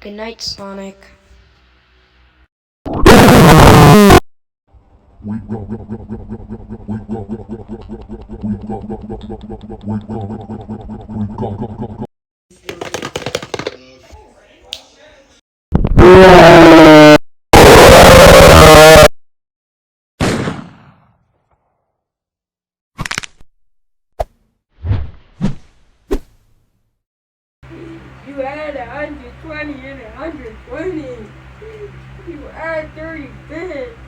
Good night, Sonic. You add 120 and 120. You add 30 bits.